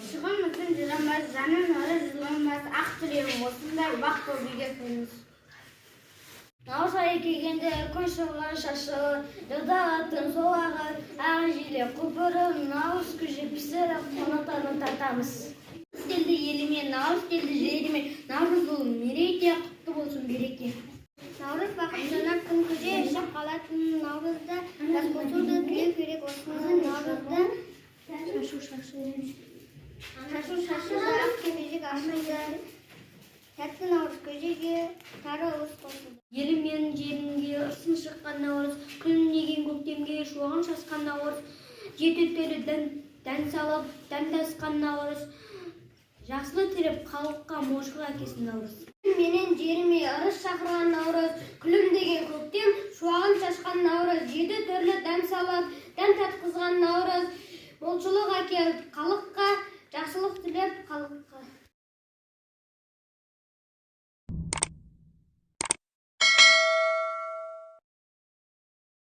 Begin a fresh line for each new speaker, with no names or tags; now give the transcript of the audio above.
Шығын мүмкін жыламас, жанын ары жыламас, ақ тілегім осындай бақ боп үйге қойыңыз. Наурыз айы келгенде күн шығар шашылы, жырдалатын солағы, ақ желе құлпырып, наурыз күзі пісіріп, қонақтарын тартамыз. Келді еліме, наурыз келді жеріме, наурыз бұл мереке, құтты болсын береке. Наурыз бақыт жанар күн күде, ішіп қалатын наурызда, жас қосуды тілеу керек осыны наурызда. Шашу ақ кемежік ашылды, тәтті наурыз көжеге тары уыз қосылды. Елім менің жерімге ырсын шыққан наурыз, күлімдеген көктемге шуағын шашқан наурыз, жеті түрі дән салып, дәмдасқан наурыз, жақсылы тілеп халыққа молшылық әкелсін наурыз. Менен жеріме ырыс шақырған наурыз, күлімдеген көктем шуағын шашқан наурыз, жеті түрлі дәм салып, дәм татқызған наурыз, молшылық әкеліп халыққа